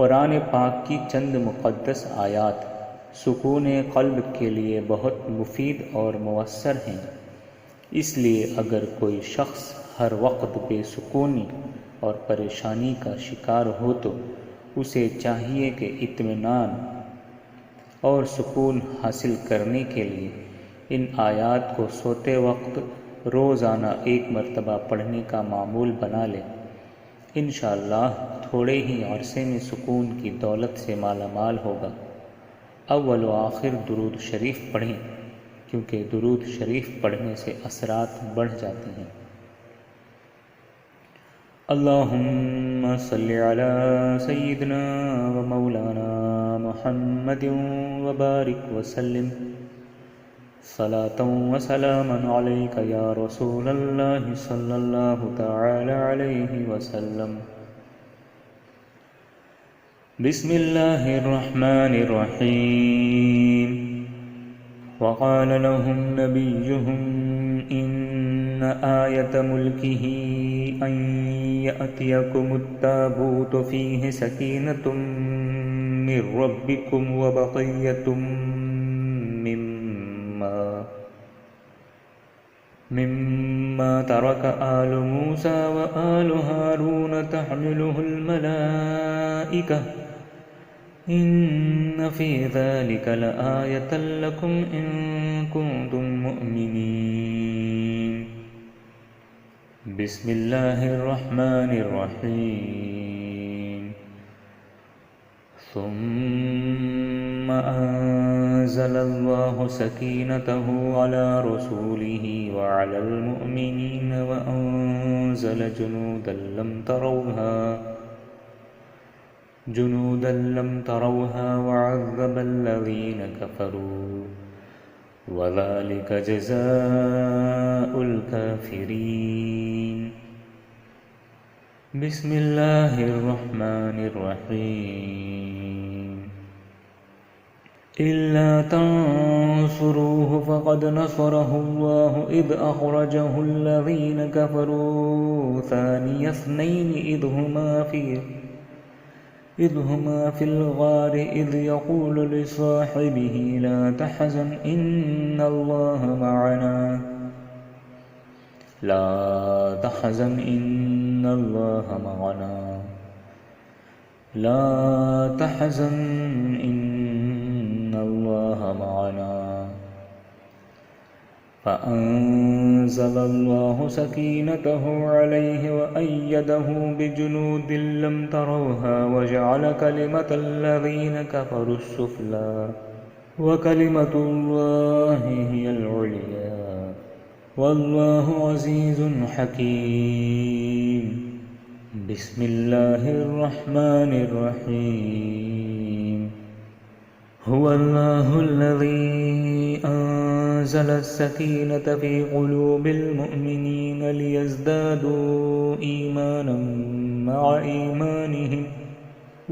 कुरान पाक की चंद मुक़द्दस आयात सुकून क़ल्ब के लिए बहुत मुफीद और मुअस्सर हैं। इसलिए अगर कोई शख्स हर वक्त बेसुकूनी और परेशानी का शिकार हो तो उसे चाहिए कि इत्मीनान और सुकून हासिल करने के लिए इन आयात को सोते वक्त रोज़ाना एक मरतबा पढ़ने का मामूल बना ले। इंशाअल्लाह थोड़े ही अरसे में सुकून की दौलत से मालामाल होगा। अव्वल व आखिर दुरूद शरीफ पढ़ें, क्योंकि दुरूद शरीफ पढ़ने से असरात बढ़ जाते हैं। अल्लाहुम्मा सल्लि अला सय्यिदिना व मौलाना मुहम्मदिन व बारिक व सल्लिम सलातन व सलामन अलैका या रसूलल्लाह सल्लल्लाहु तआला अलैहि वसल्लम। बिस्मिल्लाहिर रहमानिर रहीम। वक़ाल लहुम नबियुहुम इन्न आयत मुल्किही अन यअतियकुमुत ताबूतु फ़ीहि सकीनतुम मिर रब्बिकुम व बक़िय्यतुम मिम्मा तरक आलु मूसा व आलु हारून तहमिलुहुल मलाइका इन्न फ़ी ज़ालिक लआयतन लकुम इन कुंतुम मुअ्मिनीन। बिस्मिल्लाहिर रहमानिर रहीम। सुम्मा अंज़लल्लाहु सकीनतहु अला रसूलिही व अलल मुअ्मिनीन व अंज़ल जुनूदन लम तरौहा व अज़्ज़बल्लज़ीन कफ़रू व ज़ालिक जज़ाउल काफ़िरीन। बिस्मिल्लाहिर रहमानिर रहीम। इल्ला तंसुरूहु फ़क़द नसरहुल्लाहु इज़ अख़रजहुल्लज़ीन कफ़रू सानिय इस्नैनि इज़ हुमा फ़िल ग़ार इज़ यक़ूलु लिसाहिबिही ला तहज़न इन्नल्लाह मअना फ़अंज़लल्लाहु सकीनतहु अलैहि व अय्यदहु बिजुनूदिन लम तरौहा व जअल कलिमतल्लज़ीन कफ़रु अस्सुफ़्ला व कलिमतुल्लाहि हियल उलिया वल्लाहु अज़ीज़ुन हकीम। बिस्मिल्लाहिर रहमानिर रहीम। हुवल्लाहुल्लज़ी अंज़ल अस्सकीनत फ़ी क़ुलूबिल मुअ्मिनीन लियज़्दादू ईमानन मअ ईमानिहिम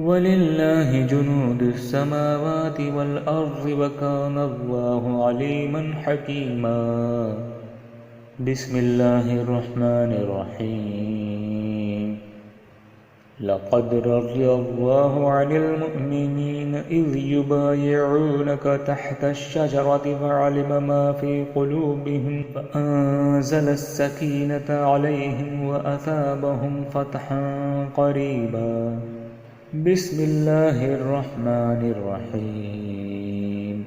वलिल्लाहि जुनूदुस समावाति वल अर्ज़ि व कानल्लाहु अलीमन हकीमा। बिस्मिल्लाहिर रहमानिर रहीम। लक़द रज़ियल्लाहु अनिल मुअ्मिनीन इज़ युबायिऊनक तहतश शजरति फ़अलिम मा फ़ी क़ुलूबिहिम फ़अंज़ल अस्सकीनत अलैहिम व असाबहुम फ़तहन क़रीबा। बिस्मिल्लाहिर रहमानिर रहीम।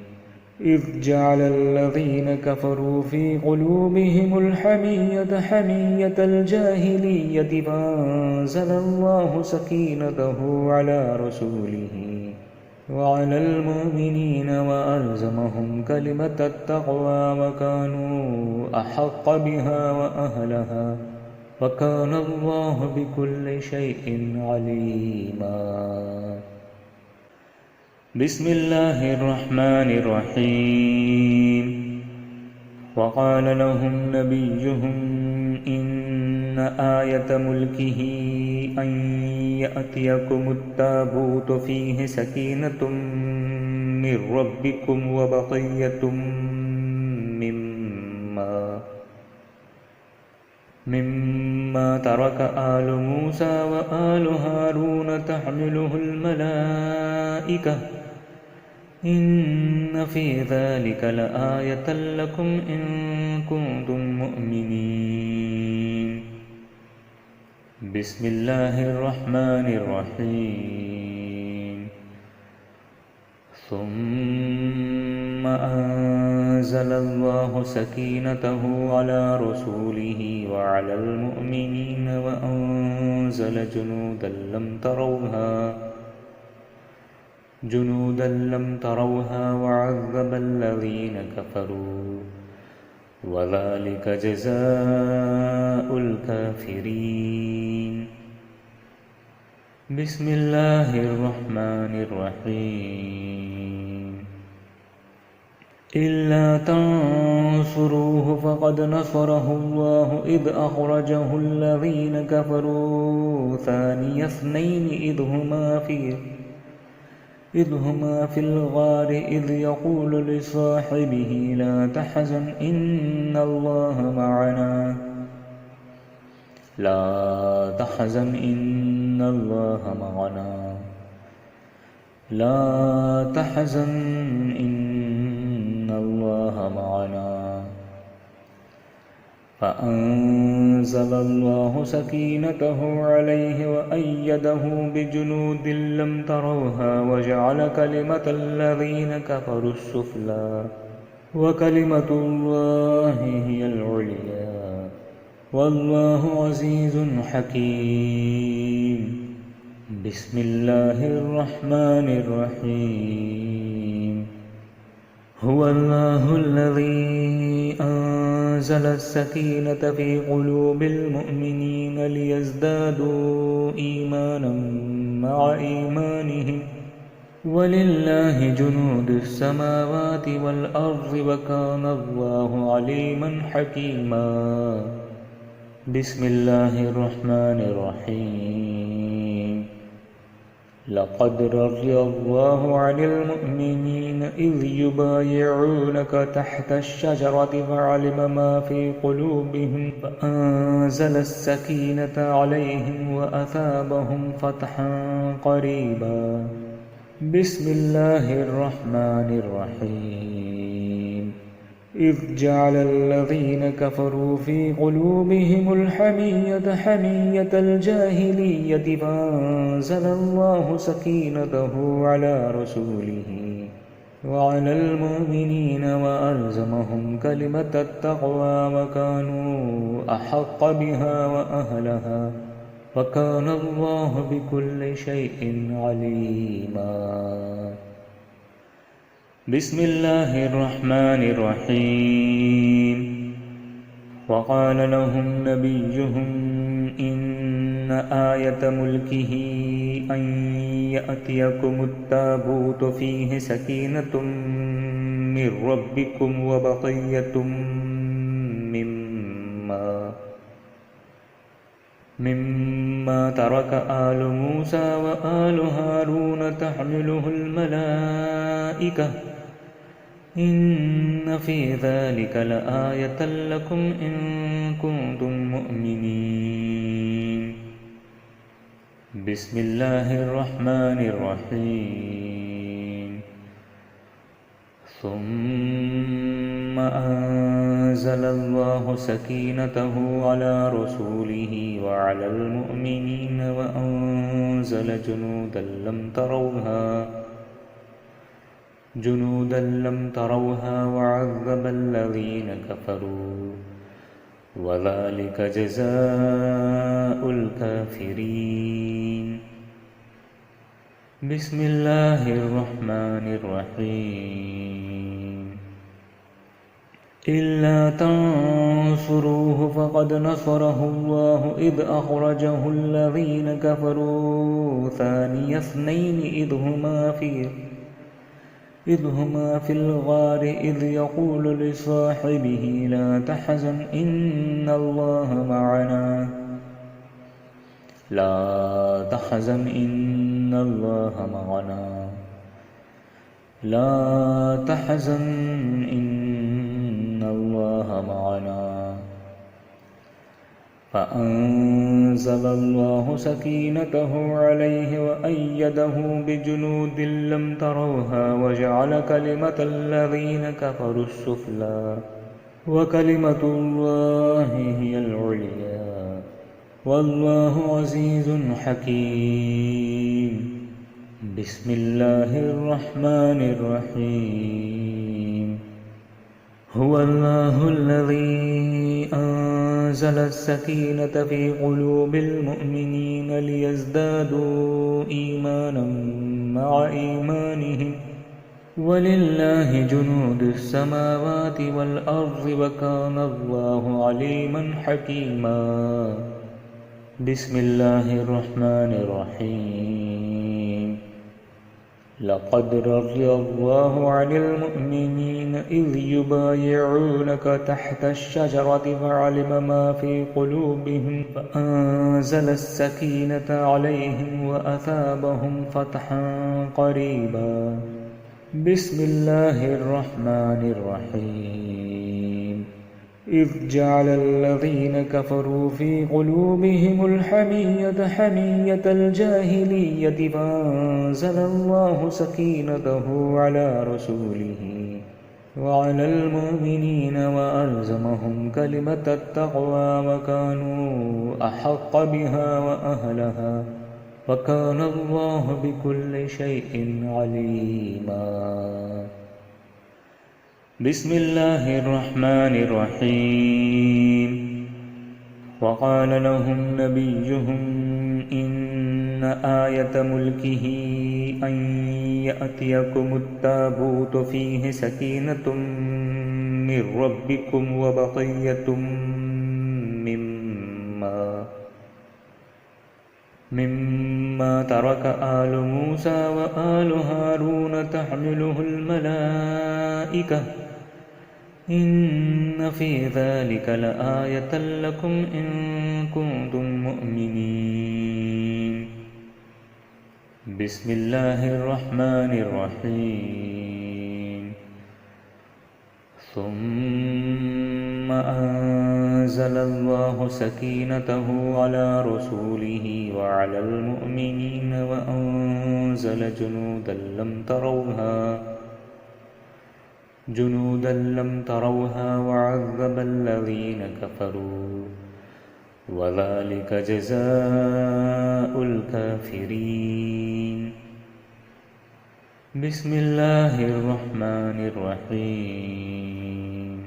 इज़ जअलल्लज़ीन कफ़रू फ़ी क़ुलूबिहिमुल हमिय्यत हमिय्यतल जाहिलिय्यति फ़अंज़लल्लाहु सकीनतहु अला रसूलिही व अलल मुअ्मिनीन व अल्ज़महुम कलिमतत तक़वा व कानू अहक़्क़ बिहा व अहलहा व कानल्लाहु बिकुल्लि शैइन अलीमा। बिस्मिल्लाहिर रहमानिर रहीम। वक़ाल लहुम नबियुहुम इन्न आयत मुल्किही अन यअतियकुमुत ताबूतु फ़ीहि सकीनतुम मिर रब्बिकुम व बक़िय्यतुम मिम्मा मिम्मा तरक आलु मूसा व आलु हारून तहमिलुहुल मलाइका इन्न फी ज़ालिका लआयतन लकुम इन कुंतुम मुअमिनीन। बिस्मिल्लाहिर रहमानिर रहीम। सुम्मा अंज़लल्लाहु सकीनतहु अला रसूलिही व अलल मुअमिनीन व अंज़ल जुनूदन लम तरौहा व अज़्ज़बल लज़ीन कफ़रू व ज़ालिका जज़ाउल काफ़िरीन। बिस्मिल्लाहिर रहमानिर रहीम। इल्ला तंसुरूहु फ़क़द नसरहुल्लाहु इज़ अख़रजहुल लज़ीन कफ़रू सानिय इस्नैनि इज़ हुमा फ़िल ग़ारि इज़ यक़ूलु लिसाहिबिही ला तहज़न इन्नल्लाहा मअना फ़अंज़लल्लाहु सकीनतहु अलैहि व अय्यदहु बिजुनूदिन लम तरौहा व जअल कलिमतल लज़ीन कफ़रु अस्सुफ़ला व कलिमतुल्लाहि हियल उलिया वल्लाहु अज़ीज़ुन हकीम। बिस्मिल्लाहिर रहमानिर रहीम। हुवल्लाहुल्लज़ी अंज़ल अस्सकीनत फ़ी क़ुलूबिल मुअमिनीन लियज़्दादू ईमानन मअ ईमानिहिम वलिल्लाहि जुनूदुस समावाति वल अर्ज़ि व कानल्लाहु अलीमन हकीमा। बिस्मिल्लाहिर रहमानिर रहीम। लक़द रज़ियल्लाहु अनिल मुअमिनीन इज़ युबायिऊनक तहतश शजरति फ़अलिम मा फ़ी क़ुलूबिहिम फ़अंज़ल अस्सकीनत अलैहिम व असाबहुम फ़तहन क़रीबा। बिस्मिल्लाहिर रहमानिर रहीम। इज़ जअलल लज़ीन कफ़रू फ़ी क़ुलूबिहिमुल हमिय्यतल जाहिलिय्यति फ़अंज़लल्लाहु सकीनतहु अला रसूलिही व अलल मुअमिनीन व अल्ज़महुम कलिमतत तक़वा व कानू अहक़्क़ बिहा व अहलहा व कानल्लाहु बिकुल्लि शैइन अलीमा। बिस्मिल्लाहिर रहमानिर रहीम। वक़ाल लहुम नबिय्युहुम इन्न आयत मुल्किही अन यअतियकुमुत ताबूतु फ़ीहि सकीनतुम मिर रब्बिकुम व बक़िय्यतुम मिम्मा तरक आलु मूसा व आलु हारून तहमिलुहुल मलाइका इन्न फ़ी ज़ालिका लआयतन लकुम इन कुंतुम मुअमिनीन। बिस्मिल्लाहिर रहमानिर रहीम। सुम्मा अंज़लल्लाहु सकीनतहु अला रसूलिही व अलल मुअमिनीन व अंज़ल जुनूदन लम तरौहा व अज़्ज़बल लज़ीन कफ़रू व ज़ालिका जज़ाउल काफ़िरीन। बिस्मिल्लाहिर रहमानिर रहीम। इल्ला तंसुरूहु फ़क़द नसरहुल्लाहु इज़ अख़रजहुल लज़ीन कफ़रू सानिय इस्नैनि इज़ हुमा फ़िल ग़ारि इज़ यक़ूलु लिसाहिबिही ला तहज़न इन्नल्लाहा मअना فأنزل الله سكينته عليه وأيده بجنود لم تروها وجعل كلمة الذين كفروا السفلى وكلمة الله هي العليا والله عزيز حكيم بسم الله الرحمن الرحيم هو الله الذي أنزل السكينة في قلوب المؤمنين ليزدادوا إيمانا مع إيمانهم ولله جنود السماوات والأرض وكان الله عليما حكيما بسم الله الرحمن الرحيم لقد رضي الله عن المؤمنين إذ يبايعونك تحت الشجرة فعلم ما في قلوبهم فأنزل السكينة عليهم وأثابهم فتحا قريبا بسم الله الرحمن الرحيم إذ جعل الذين كفروا في قلوبهم الحمية حمية الجاهلية فأنزل الله سكينته على رسوله وعلى المؤمنين وألزمهم كلمة التقوى وكانوا أحق بها وأهلها وكان الله بكل شيء عليما بسم الله الرحمن الرحيم وقال لهم نبيهم إن آية ملكه أن يأتيكم التابوت فيه سكينة من ربكم وبقية مما ترك آل موسى وآل هارون تحمله الملائكة إن في ذلك لآية لكم إن كنتم مؤمنين بسم الله الرحمن الرحيم ثم أنزل الله سكينته على رسوله وعلى المؤمنين وأنزل جنودا لم تروها وعذب الذين كفروا وذلك جزاء الكافرين بسم الله الرحمن الرحيم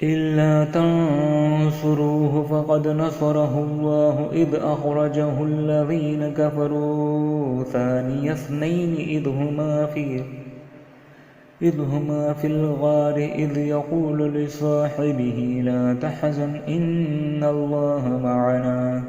إلا تنصروه فقد نصره الله إذ أخرجه الذين كفروا ثاني اثنين إذ هما في الغار إذ يقول لصاحبه لا تحزن إن الله معنا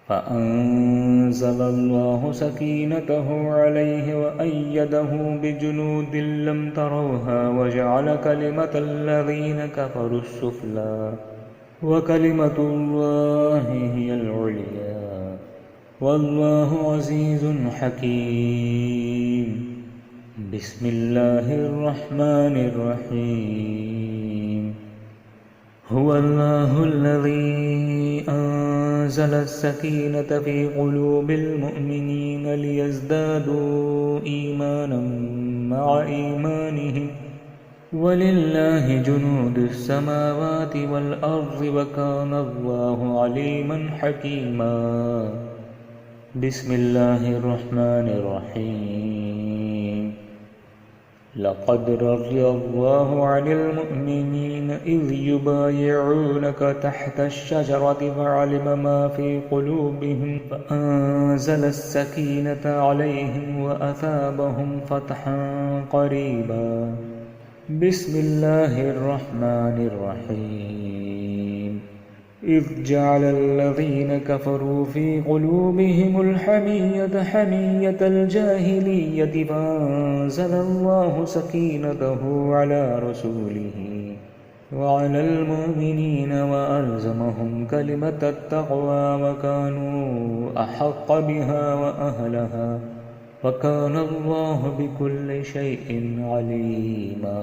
فأنزل الله سكينته عليه وأيده بجنود لم تروها وجعل كلمة الذين كفروا السفلى وكلمة الله هي العليا والله عزيز حكيم بسم الله الرحمن الرحيم هو الله الذي أنزل السكينة في قلوب المؤمنين ليزدادوا إيمانا مع إيمانهم ولله جنود السماوات والأرض وكان الله عليما حكيما بسم الله الرحمن الرحيم لقد رضي الله عن المؤمنين إذ يبايعونك تحت الشجرة فعلم ما في قلوبهم فأنزل السكينة عليهم وأثابهم فتحا قريبا بسم الله الرحمن الرحيم إذ جعل الذين كفروا في قلوبهم الحمية حمية الجاهلية فأنزل الله سكينته على رسوله वअलल मुमिनीन वअल्ज़महुम कलिमतत तक़वा वकानू अहक़्क़ बिहा वअहलहा वकानल्लाहु बिकुल्लि शैइन अलीमा।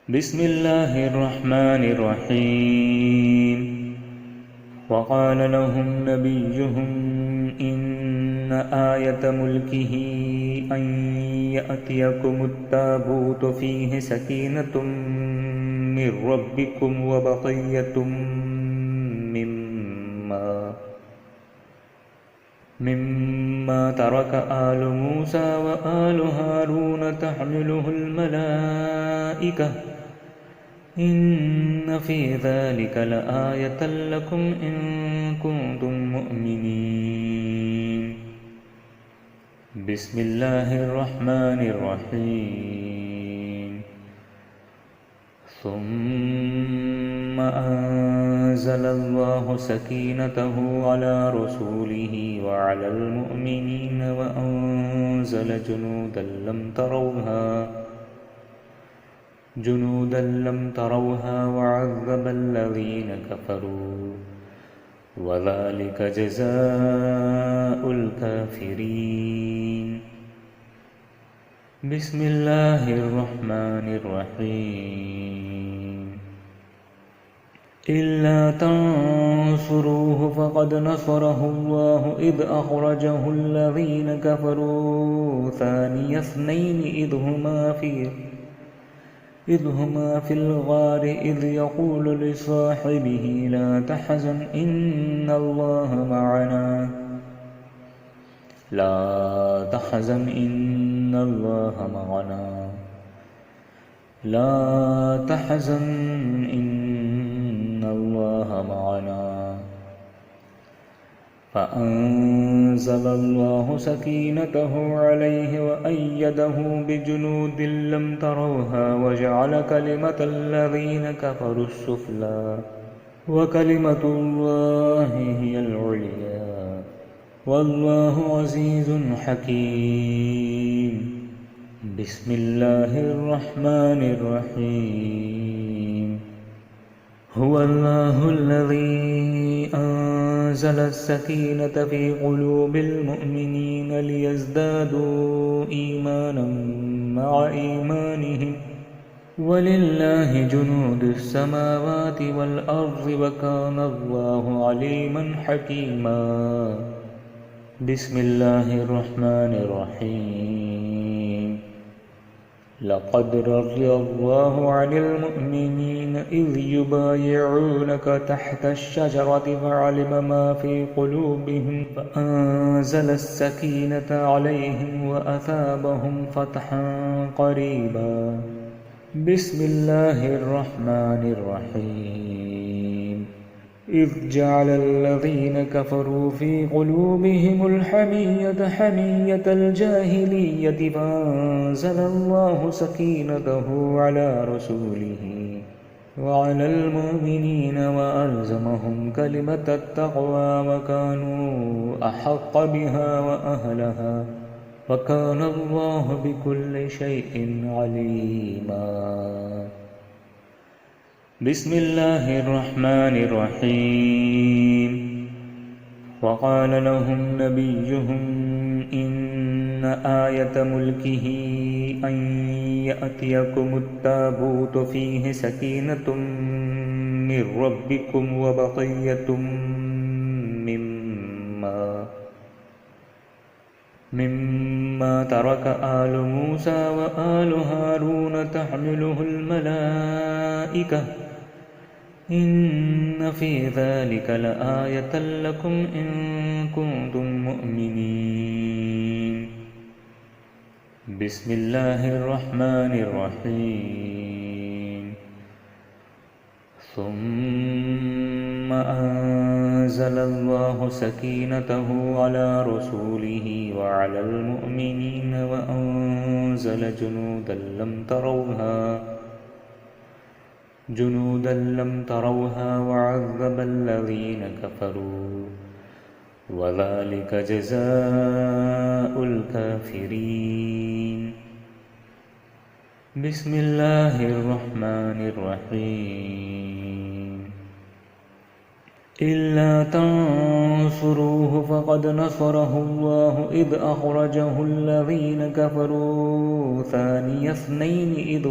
बिस्मिल्लाहिर्रहमानिर्रहीम। वक़ाल लहुम नबियुहुम इन्न आयत मुल्किही अन यअतियकुमुत्ताबूतु फ़ीहि सकीनतुम मिर रब्बिकुम व बक़िय्यतुम मिम्मा तरक आलु मूसा व आलु हारून तहमिलुहुल मलाइका इन्न फ़ी ज़ालिक लआयतन लकुम इन कुन्तुम मुअ्मिनीन। बिस्मिल्लाहिर्रहमानिर्रहीम। सुम्मा अंज़लल्लाहु सकीनतहु अला रसूलिही व अलल मुअ्मिनीन व अंज़ल जुनूदन लम तरौहा व अज़्ज़बल्लज़ीन कफ़रू व ज़ालिक जज़ाउल काफ़िरीन। बिस्मिल्लाहिर्रहमानिर्रहीम। इल्ला तंसुरूहु फ़क़द नसरहुल्लाहु इज़ अख़रजहुल्लज़ीन कफ़रू सानिय इस्नैनि इज़ हुमा फ़िल ग़ार इज़ यक़ूलु लिसाहिबिही ला तहज़न इन्नल्लाह मअना फ़अंज़लल्लाहु सकीनतहु अलैहि व अय्यदहु बिजुनूदिन लम तरौहा व जअल कलिमतल्लज़ीन कफ़रु अस्सुफ़्ला व कलिमतुल्लाहि हियल उलिया वल्लाहु अज़ीज़ुन हकीम। बिस्मिल्लाहिर्रहमानिर्रहीम। हुवल्लाहुल्लज़ी अंज़ल अस्सकीनत फ़ी क़ुलूबिल मुअ्मिनीन लियज़्दादू ईमानम मअ ईमानिहिम वलिल्लाहि जुनूदुस समावाति वल अर्ज़ि व कानल्लाहु अलीमन हकीमा। बिस्मिल्लाहिर्रहमानिर्रहीम। लक़द रज़ियल्लाहु अनिल मुअ्मिनीन इज़ युबायिऊनक तहतश-शजरति फ़अलिम मा फ़ी क़ुलूबिहिम फ़अंज़ल अस्सकीनत अलैहिम व असाबहुम फ़तहन क़रीबा। बिस्मिल्लाहिर्रहमानिर्रहीम। इज़ जअलल्लज़ीन कफ़रू फ़ी क़ुलूबिहिमुल हमिय्यत हमिय्यतल जाहिलिय्यति फ़अंज़लल्लाहु सकीनतहु अला रसूलिही व अलल मुमिनीन व अल्ज़महुम कलिमतत तक़वा व कानू अहक़्क़ बिहा व अहलहा व कानल्लाहु बिकुल्लि शैइन अलीमा। बिस्मिल्लाहिर्रहमानिर्रहीम। वक़ाल लहुम नबियुहुम इन्न आयत मुल्किही अन यअतियकुमुत्ताबूतु फ़ीहि सकीनतुम मिर रब्बिकुम व बक़िय्यतुम मिम्मा तरक आलु मूसा व आलु हारून तहमिलुहुल मलाइका इन्न फ़ी ज़ालिक लआयतन लकुम इन कुन्तुम मुअ्मिनीन। बिस्मिल्लाहिर्रहमानिर्रहीम। सुम्मा अंज़लल्लाहु सकीनतहु अला रसूलिही व अलल मुअ्मिनीन व अंज़ल जुनूदन लम तरौहा व अज़्ज़बल्लज़ीन कफ़रू व ज़ालिक जज़ाउल काफ़िरीन। बिस्मिल्लाहिर्रहमानिर्रहीम। इल्ला तंसुरूहु फ़क़द नसरहुल्लाहु इज़ अख़रजहुल्लज़ीन कफ़रू सानिय इस्नैनि इज़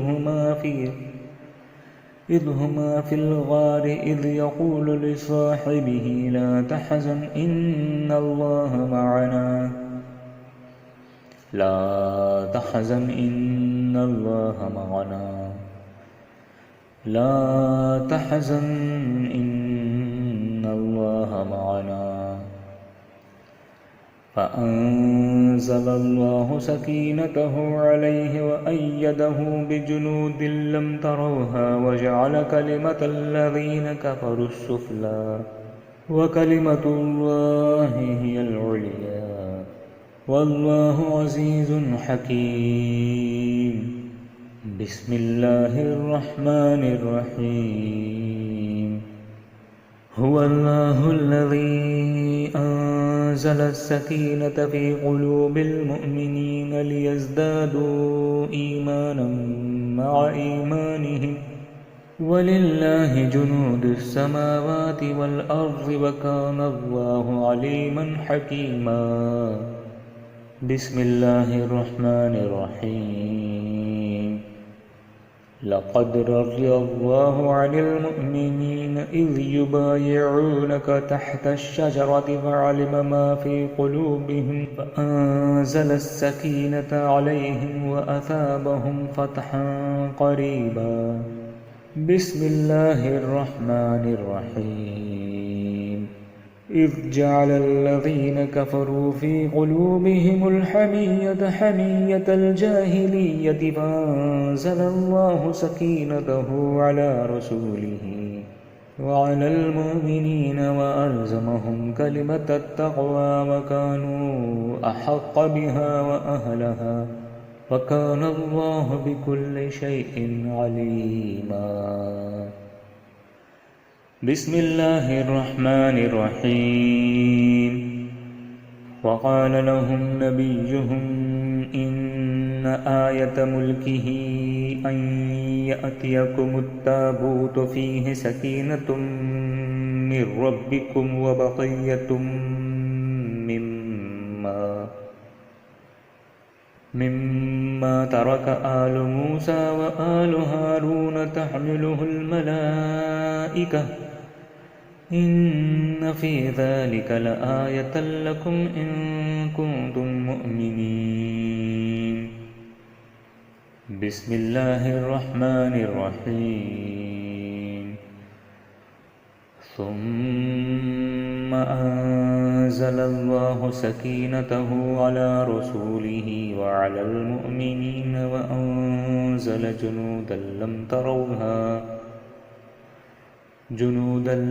हुमा फ़िल ग़ारि इज़ यक़ूलु लिसाहिबिही ला तहज़न इन्नल्लाहा मअना फ़अंज़लल्लाहु सकीनतहु अलैहि वअय्यदहु बिजुनूदिन लम तरौहा वजअल कलिमतल्लज़ीन कफ़रु अस्सुफ़ला वकलिमतुल्लाहि हियल उलिया वल्लाहु अज़ीज़ुन हकीम। बिस्मिल्लाहिर्रहमानिर्रहीम। हुवल्लाहुल्लज़ी अंज़ल अस्सकीनत फ़ी क़ुलूबिल मुअमिनीन लियज़दादू ईमानन मअ ईमानिहिम वलिल्लाहि जुनूदुस समावाति वल अर्ज़ि वकानल्लाहु अलीमन हकीमा। बिस्मिल्लाहिर्रहमानिर्रहीम। लक़द रज़ियल्लाहु अनिल मुअमिनीन इज़ युबायिऊनक तहतश-शजरति फ़अलिम मा फ़ी क़ुलूबिहिम फ़अंज़ल अस्सकीनत अलैहिम वअसाबहुम फ़तहन क़रीबा। बिस्मिल्लाहिर्रहमानिर्रहीम। इज़ जअलल्लज़ीन कफ़रू फ़ी क़ुलूबिहिमुल हमिय्यत हमिय्यतल जाहिलिय्यति फ़अंज़लल्लाहु सकीनतहु अला रसूलिही वअलल मुअमिनीन वअल्ज़महुम कलिमतत तक़वा वकानू अहक़्क़ बिहा वअहलहा वकानल्लाहु बिकुल्लि शैइन अलीमा। बिस्मिल्लाहिर्रहमानिर्रहीम। वक़ाल लहुम नबियुहुम इन्न आयत मुल्किही अन यअतियकुमुत्ताबूतु फ़ीहि सकीनतुम मिर रब्बिकुम व बक़िय्यतुम मिम्मा तरक आलु मूसा व आलु हारून तहमिलुहुल मलाइका इन्न फ़ी ज़ालिक लआयतन लकुम इन कुन्तुम मुअमिनीन। बिस्मिल्लाहिर्रहमानिर्रहीम। सुम्म अंज़लल्लाहु सकीनतहु अला रसूलिही वअलल मुअमिनीन वअंज़ल जुनूदन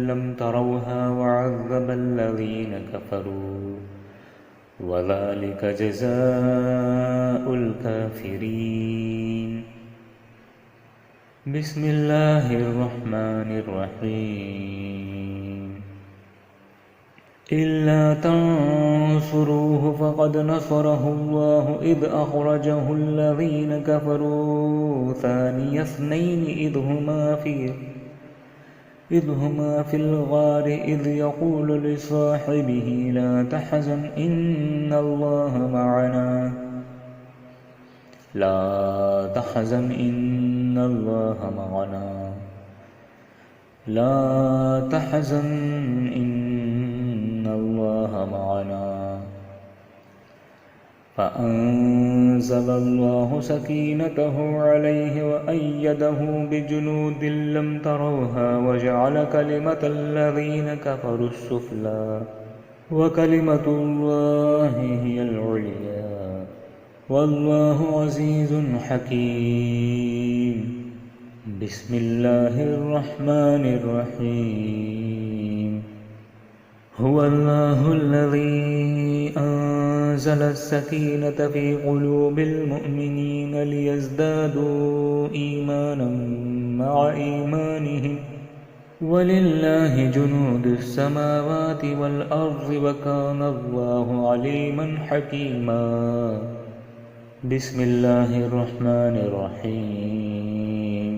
लम तरौहा वअज़्ज़बल्लज़ीन कफ़रू वज़ालिक जज़ाउल काफ़िरीन। बिस्मिल्लाहिर्रहमानिर्रहीम। इल्ला तंसुरूहु फ़क़द नसरहुल्लाहु इज़ अख़रजहुल्लज़ीन कफ़रू सानिय इस्नैनि इज़ हुमा फ़िल ग़ारि इज़ यक़ूलु लिसाहिबिही ला तहज़न इन्नल्लाहा मअना फ़अंज़लल्लाहु सकीनतहु अलैहि वअय्यदहु बिजुनूदिन लम तरौहा वजअल कलिमतल्लज़ीन कफ़रु अस्सुफ़ला वकलिमतुल्लाहि हियल उलिया वल्लाहु अज़ीज़ुन हकीम। बिस्मिल्लाहिर्रहमानिर्रहीम। हुवल्लाहुल्लज़ी अंज़ल अस्सकीनत फ़ी क़ुलूबिल मुअमिनीन लियज़दादू ईमानन मअ ईमानिहिम वलिल्लाहि जुनूदुस समावाति वल अर्ज़ि वकानल्लाहु अलीमन हकीमा। बिस्मिल्लाहिर्रहमानिर्रहीम।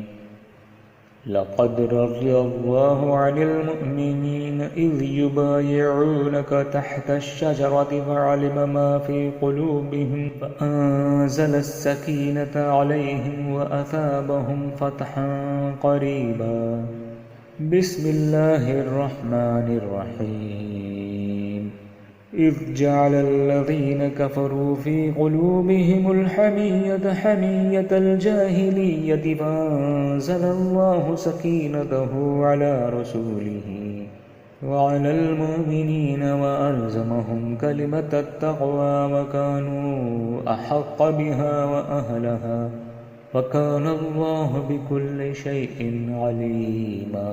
लक़द रज़ियल्लाहु अनिल मुअमिनीन इज़ युबायिऊनका तहतश-शजरति फ़अलिम मा फ़ी क़ुलूबिहिम फ़अंज़लस-सकीनता अलैहिम वअसाबहुम फ़तहन क़रीबा। बिस्मिल्लाहिर्रहमानिर्रहीम। इज़ जअलल्लज़ीन कफ़रू फ़ी क़ुलूबिहिमुल हमिय्यत हमिय्यतल जाहिलिय्यति फ़अंज़लल्लाहु सकीनतहु अला रसूलिही वअलल मुअमिनीन वअल्ज़महुम कलिमतत तक़वा वकानू अहक़्क़ बिहा वअहलहा वकानल्लाहु बिकुल्लि शैइन अलीमा।